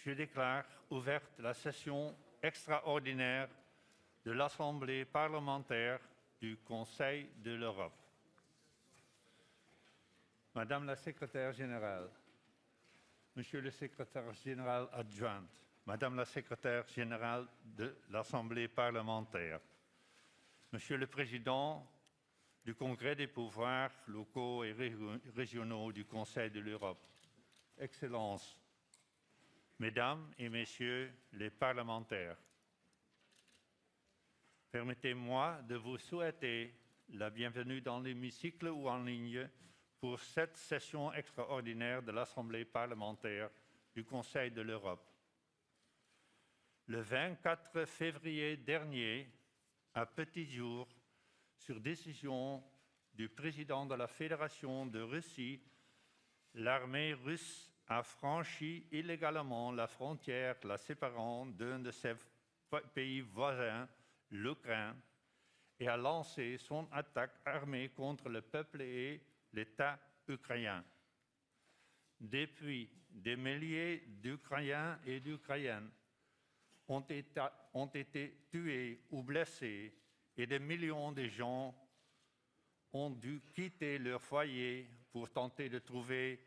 je déclare ouverte la session extraordinaire de l'Assemblée parlementaire du Conseil de l'Europe. Madame la secrétaire générale, Monsieur le secrétaire général adjoint, Madame la secrétaire générale de l'Assemblée parlementaire, Monsieur le président du Congrès des pouvoirs locaux et régionaux du Conseil de l'Europe, Excellences, Mesdames et Messieurs les parlementaires, permettez-moi de vous souhaiter la bienvenue dans l'hémicycle ou en ligne pour cette session extraordinaire de l'Assemblée parlementaire du Conseil de l'Europe. Le 24 février dernier, à petit jour, sur décision du président de la Fédération de Russie, l'armée russe a franchi illégalement la frontière la séparant d'un de ses pays voisins, l'Ukraine, et a lancé son attaque armée contre le peuple et l'État ukrainien. Depuis, des milliers d'Ukrainiens et d'Ukrainiennes ont été tués ou blessés et des millions de gens ont dû quitter leur foyer pour tenter de trouver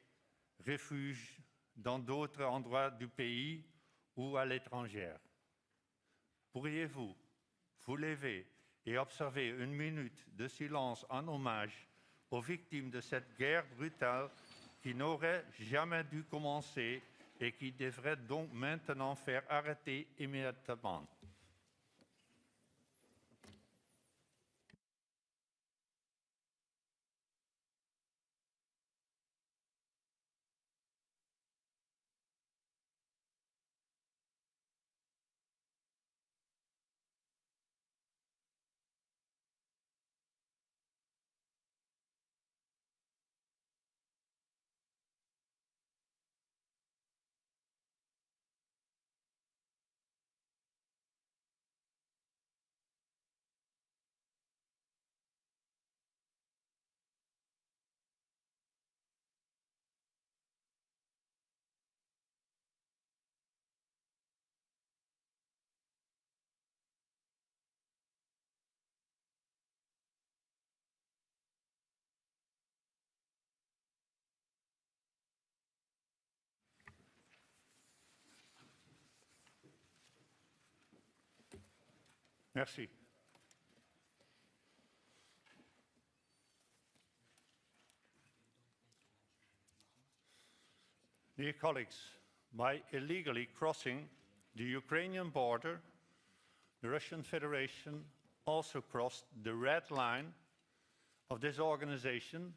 refuge dans d'autres endroits du pays ou à l'étranger. Pourriez-vous vous lever et observer une minute de silence en hommage aux victimes de cette guerre brutale qui n'aurait jamais dû commencer et qui devrait donc maintenant faire arrêter immédiatement. Merci. Dear colleagues, by illegally crossing the Ukrainian border, the Russian Federation also crossed the red line of this organization,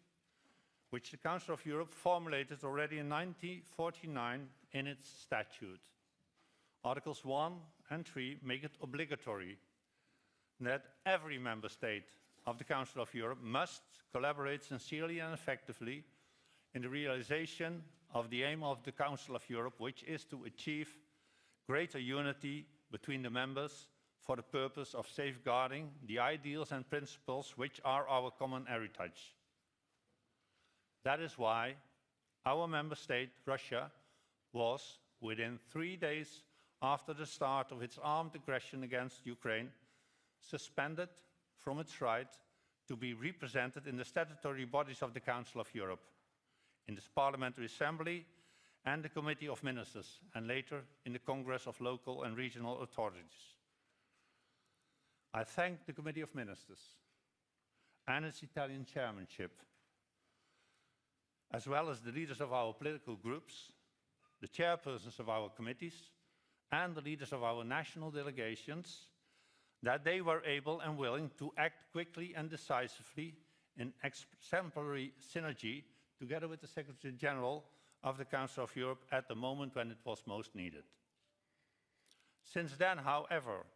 which the Council of Europe formulated already in 1949 in its statute. Articles 1 and 3 make it obligatory that every member state of the Council of Europe must collaborate sincerely and effectively in the realization of the aim of the Council of Europe, which is to achieve greater unity between the members for the purpose of safeguarding the ideals and principles which are our common heritage. That is why our member state, Russia, was, within 3 days after the start of its armed aggression against Ukraine, suspended from its right to be represented in the statutory bodies of the Council of Europe, in this Parliamentary Assembly and the Committee of Ministers, and later in the Congress of Local and Regional Authorities. I thank the Committee of Ministers and its Italian chairmanship, as well as the leaders of our political groups, the chairpersons of our committees, and the leaders of our national delegations, that they were able and willing to act quickly and decisively in exemplary synergy together with the Secretary General of the Council of Europe at the moment when it was most needed. Since then, however,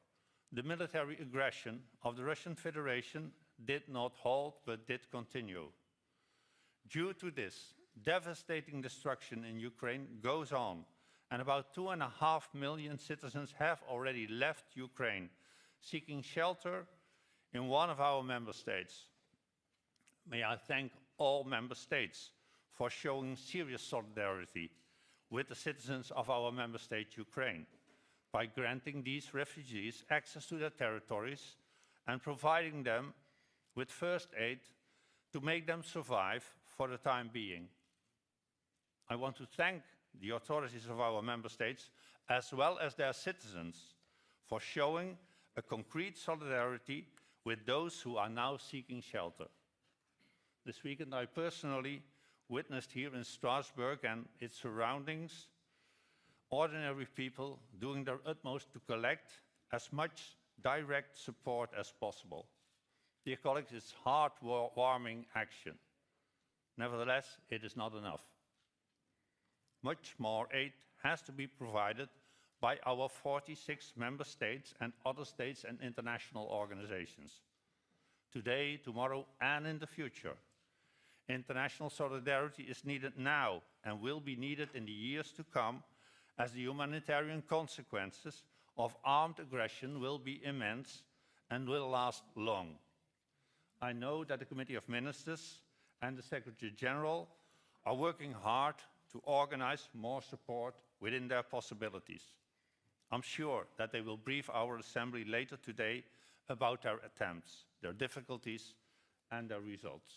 the military aggression of the Russian Federation did not halt but did continue. Due to this, devastating destruction in Ukraine goes on, and about 2.5 million citizens have already left Ukraine, seeking shelter in one of our member states. May I thank all member states for showing serious solidarity with the citizens of our member state, Ukraine, by granting these refugees access to their territories and providing them with first aid to make them survive for the time being. I want to thank the authorities of our member states, as well as their citizens, for showing a concrete solidarity with those who are now seeking shelter. This weekend I personally witnessed here in Strasbourg and its surroundings ordinary people doing their utmost to collect as much direct support as possible. Dear colleagues, it's heartwarming action. Nevertheless, it is not enough. Much more aid has to be provided by our 46 member states and other states and international organizations. Today, tomorrow, and in the future, international solidarity is needed now and will be needed in the years to come, as the humanitarian consequences of armed aggression will be immense and will last long. I know that the Committee of Ministers and the Secretary General are working hard to organize more support within their possibilities. I'm sure that they will brief our Assembly later today about their attempts, their difficulties, and their results.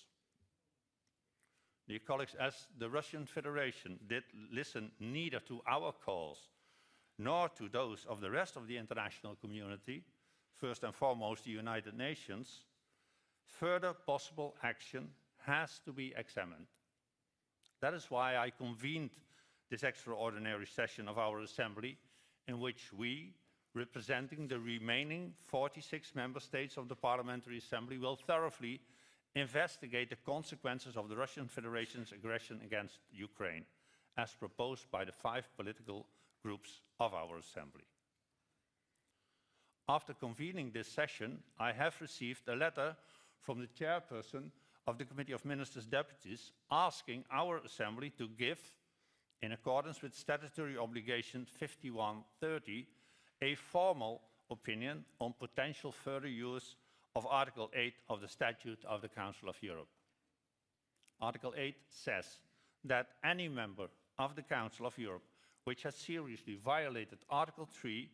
Dear colleagues, as the Russian Federation did listen neither to our calls nor to those of the rest of the international community, first and foremost the United Nations, further possible action has to be examined. That is why I convened this extraordinary session of our Assembly, in which we, representing the remaining 46 member states of the Parliamentary Assembly, will thoroughly investigate the consequences of the Russian Federation's aggression against Ukraine, as proposed by the 5 political groups of our Assembly. After convening this session, I have received a letter from the chairperson of the Committee of Ministers' Deputies asking our Assembly to give, in accordance with Statutory Obligation 5130, a formal opinion on potential further use of Article 8 of the Statute of the Council of Europe. Article 8 says that any member of the Council of Europe which has seriously violated Article 3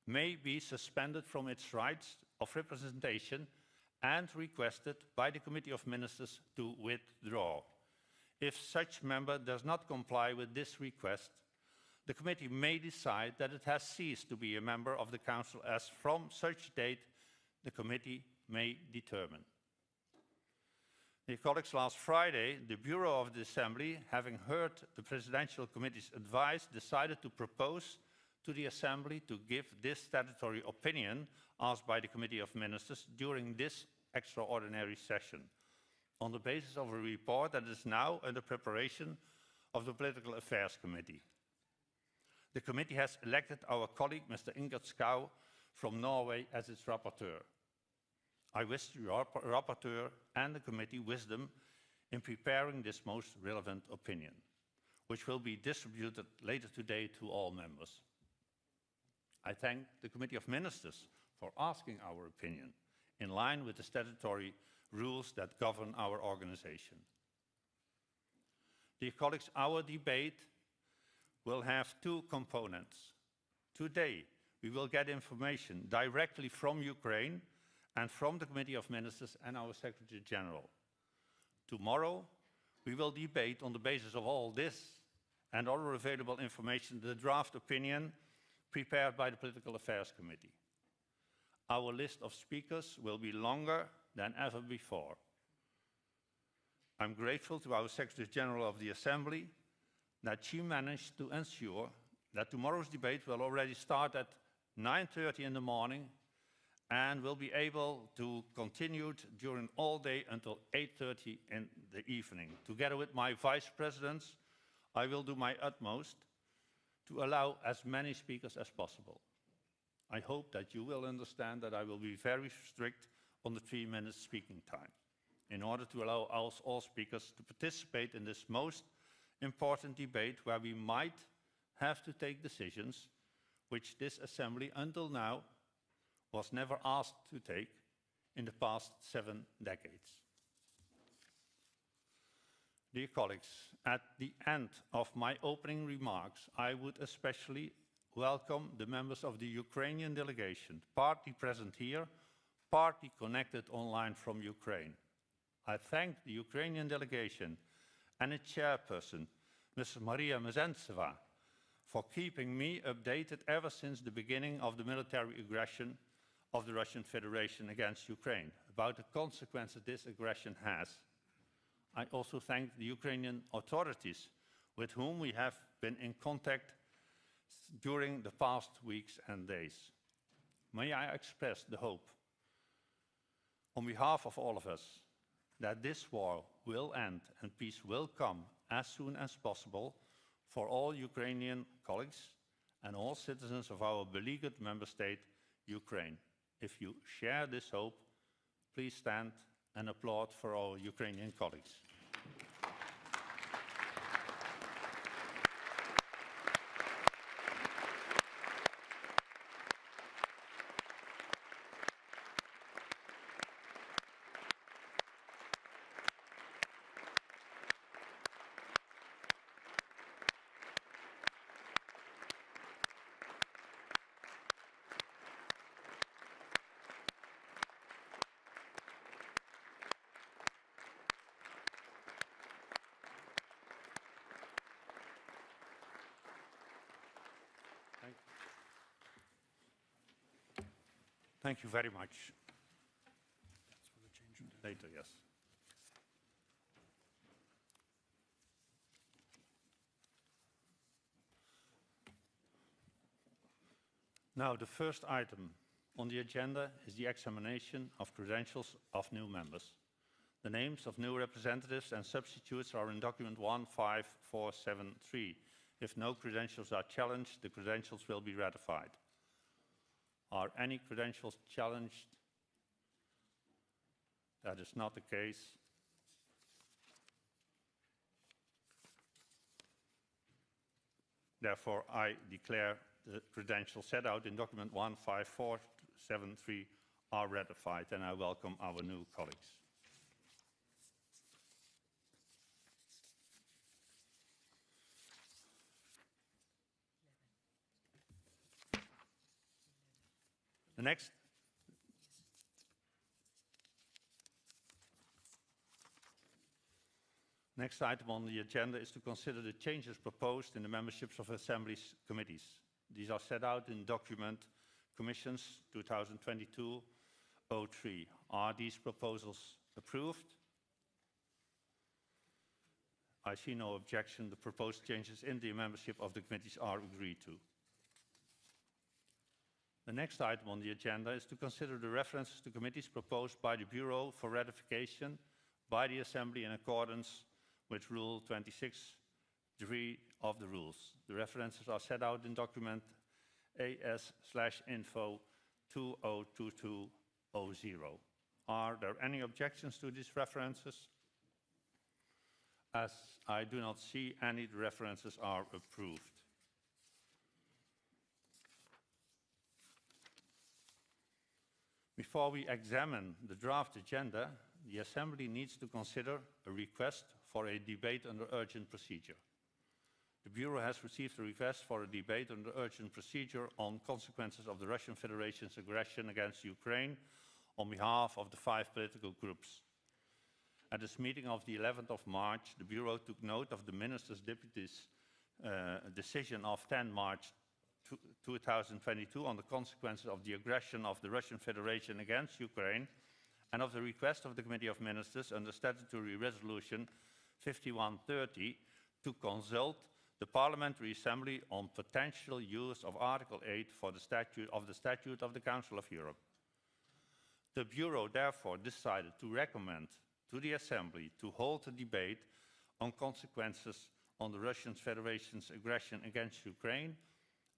may be suspended from its rights of representation and requested by the Committee of Ministers to withdraw. If such member does not comply with this request, the Committee may decide that it has ceased to be a member of the Council, as from such date the Committee may determine. Dear colleagues, last Friday, the Bureau of the Assembly, having heard the Presidential Committee's advice, decided to propose to the Assembly to give this statutory opinion asked by the Committee of Ministers during this extraordinary session, on the basis of a report that is now under preparation of the Political Affairs Committee. The committee has elected our colleague, Mr. Ingjerd Schou, from Norway as its rapporteur. I wish the rapporteur and the committee wisdom in preparing this most relevant opinion, which will be distributed later today to all members. I thank the Committee of Ministers for asking our opinion, in line with the statutory rules that govern our organization. Dear colleagues, our debate will have 2 components. Today, we will get information directly from Ukraine and from the Committee of Ministers and our Secretary General. Tomorrow, we will debate on the basis of all this and other available information the draft opinion prepared by the Political Affairs Committee. Our list of speakers will be longer than ever before. I'm grateful to our Secretary General of the Assembly that she managed to ensure that tomorrow's debate will already start at 9:30 in the morning and will be able to continue during all day until 8:30 in the evening. Together with my vice presidents, I will do my utmost to allow as many speakers as possible. I hope that you will understand that I will be very strict on the 3 minutes speaking time, in order to allow all speakers to participate in this most important debate, where we might have to take decisions which this Assembly until now was never asked to take in the past 7 decades. Dear colleagues, at the end of my opening remarks, I would especially welcome the members of the Ukrainian delegation, partly present here, partly connected online from Ukraine. I thank the Ukrainian delegation and its chairperson, Ms. Maria Mezentseva, for keeping me updated ever since the beginning of the military aggression of the Russian Federation against Ukraine, about the consequences this aggression has. I also thank the Ukrainian authorities with whom we have been in contact during the past weeks and days. May I express the hope, on behalf of all of us, that this war will end and peace will come as soon as possible for all Ukrainian colleagues and all citizens of our beleaguered member state, Ukraine. If you share this hope, please stand and applaud for our Ukrainian colleagues. Thank you very much. Later, yes. Now, the first item on the agenda is the examination of credentials of new members. The names of new representatives and substitutes are in document 15473. If no credentials are challenged, the credentials will be ratified. Are any credentials challenged? That is not the case. Therefore, I declare the credentials set out in document 15473 are ratified, and I welcome our new colleagues. The next item on the agenda is to consider the changes proposed in the memberships of Assembly's committees. These are set out in document Commissions 2022-03. Are these proposals approved? I see no objection. The proposed changes in the membership of the committees are agreed to. The next item on the agenda is to consider the references to committees proposed by the Bureau for ratification by the Assembly in accordance with Rule 26(3) of the rules. The references are set out in document AS/info 202200. Are there any objections to these references? As I do not see any, the references are approved. Before we examine the draft agenda, the Assembly needs to consider a request for a debate under urgent procedure. The Bureau has received a request for a debate under urgent procedure on consequences of the Russian Federation's aggression against Ukraine on behalf of the 5 political groups. At this meeting of the 11th of March, the Bureau took note of the Minister's Deputy's decision of 10 March 2022 on the consequences of the aggression of the Russian Federation against Ukraine and of the request of the Committee of Ministers under Statutory Resolution 5130 to consult the Parliamentary Assembly on potential use of Article 8 for the Statute of the Council of Europe. The Bureau therefore decided to recommend to the Assembly to hold a debate on consequences on the Russian Federation's aggression against Ukraine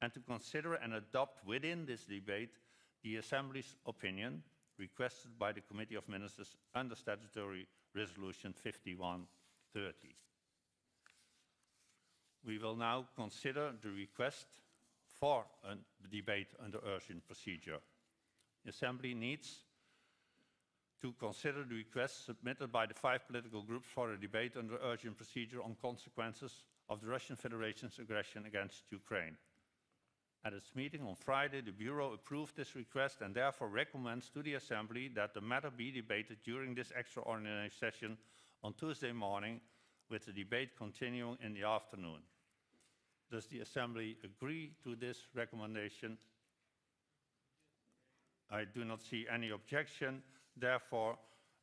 and to consider and adopt within this debate the Assembly's opinion requested by the Committee of Ministers under Statutory Resolution 5130. We will now consider the request for a debate under urgent procedure. The Assembly needs to consider the request submitted by the 5 political groups for a debate under urgent procedure on consequences of the Russian Federation's aggression against Ukraine. At its meeting on Friday, the Bureau approved this request and therefore recommends to the Assembly that the matter be debated during this extraordinary session on Tuesday morning, with the debate continuing in the afternoon. Does the Assembly agree to this recommendation? I do not see any objection. Therefore,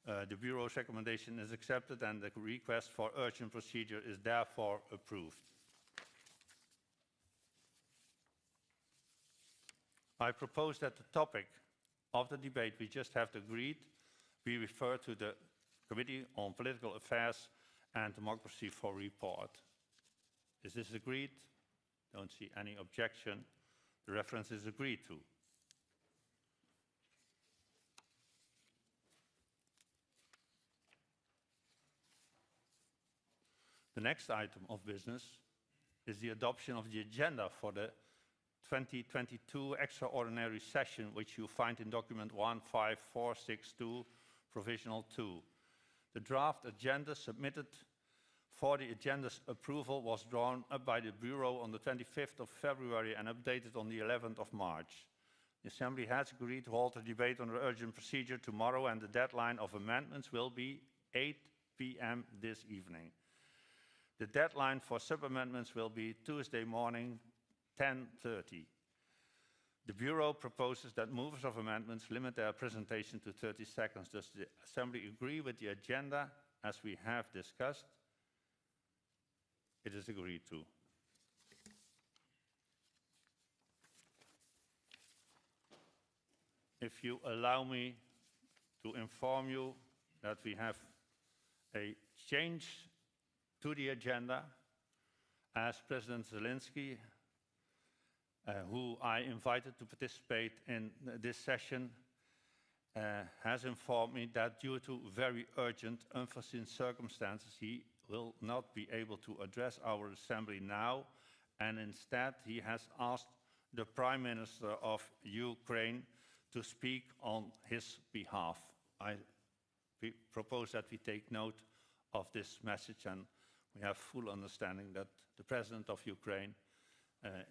the Bureau's recommendation is accepted and the request for urgent procedure is therefore approved. I propose that the topic of the debate we just have agreed be referred to the Committee on Political Affairs and Democracy for report. Is this agreed? Don't see any objection. The reference is agreed to. The next item of business is the adoption of the agenda for the 2022 extraordinary session, which you find in document 15462, provisional 2. The draft agenda submitted for the agenda's approval was drawn up by the Bureau on the 25th of February and updated on the 11th of March. The Assembly has agreed to hold a debate under urgent procedure tomorrow, and the deadline of amendments will be 8 p.m. this evening. The deadline for sub-amendments will be Tuesday morning, 10:30. The Bureau proposes that movers of amendments limit their presentation to 30 seconds. Does the Assembly agree with the agenda as we have discussed? It is agreed to. If you allow me to inform you that we have a change to the agenda, as President Zelenski, who I invited to participate in this session, has informed me that due to very urgent, unforeseen circumstances, he will not be able to address our Assembly now, and instead he has asked the Prime Minister of Ukraine to speak on his behalf. I propose that we take note of this message, and we have full understanding that the President of Ukraine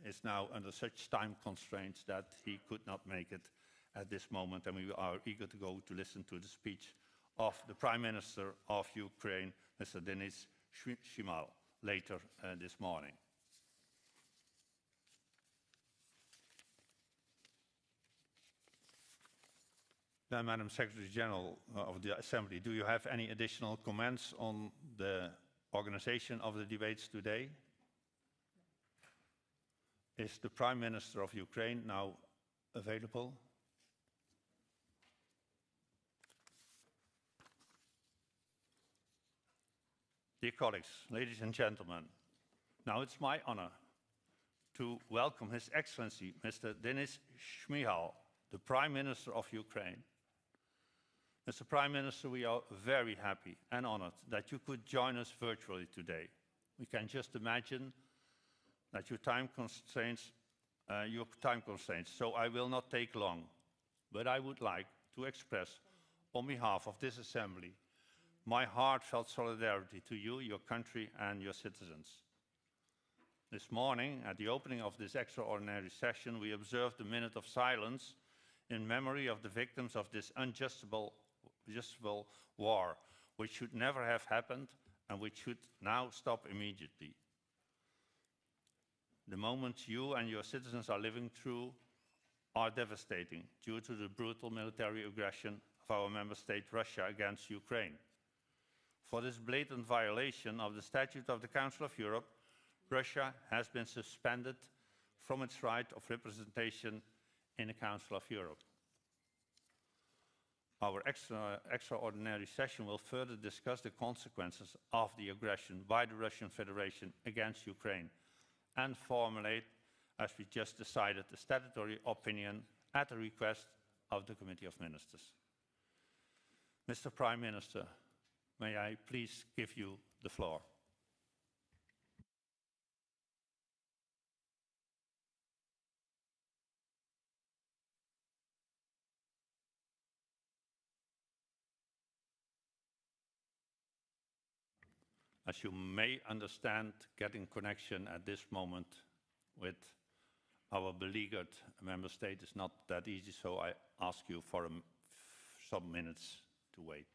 is now under such time constraints that he could not make it at this moment, and we are eager to go to listen to the speech of the Prime Minister of Ukraine, Mr. Denis Shmyhal, later this morning. Then, Madam Secretary General of the Assembly, do you have any additional comments on the organization of the debates today? Is the Prime Minister of Ukraine now available? Dear colleagues, ladies and gentlemen, now it's my honor to welcome His Excellency, Mr. Denis Shmyhal, the Prime Minister of Ukraine. Mr. Prime Minister, we are very happy and honored that you could join us virtually today. We can just imagine that your time constraints, so I will not take long. But I would like to express, on behalf of this Assembly, my heartfelt solidarity to you, your country, and your citizens. This morning, at the opening of this extraordinary session, we observed a minute of silence in memory of the victims of this unjustifiable war, which should never have happened and which should now stop immediately. The moments you and your citizens are living through are devastating due to the brutal military aggression of our member state Russia against Ukraine. For this blatant violation of the Statute of the Council of Europe, Russia has been suspended from its right of representation in the Council of Europe. Our extraordinary session will further discuss the consequences of the aggression by the Russian Federation against Ukraine and formulate, as we just decided, a statutory opinion at the request of the Committee of Ministers. Mr. Prime Minister, may I please give you the floor? As you may understand, getting connection at this moment with our beleaguered member state is not that easy, so I ask you for some minutes to wait.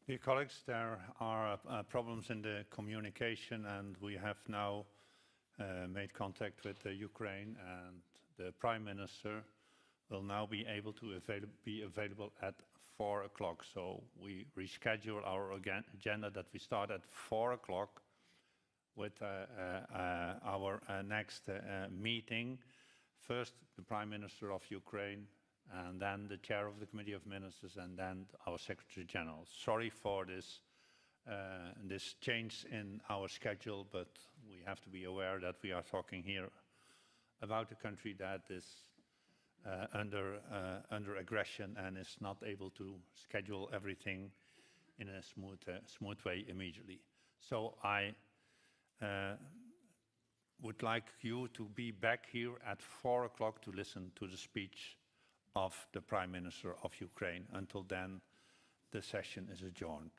Dear colleagues, there are problems in the communication, and we have now made contact with Ukraine, and the Prime Minister will now be able to be available at 4 o'clock. So we reschedule our agenda that we start at 4 o'clock with our next meeting. First, the Prime Minister of Ukraine, and then the Chair of the Committee of Ministers, and then our Secretary General. Sorry for this, this change in our schedule, but we have to be aware that we are talking here about a country that is under aggression and is not able to schedule everything in a smooth way immediately. So I would like you to be back here at 4 o'clock to listen to the speech of the Prime Minister of Ukraine. Until then, the session is adjourned.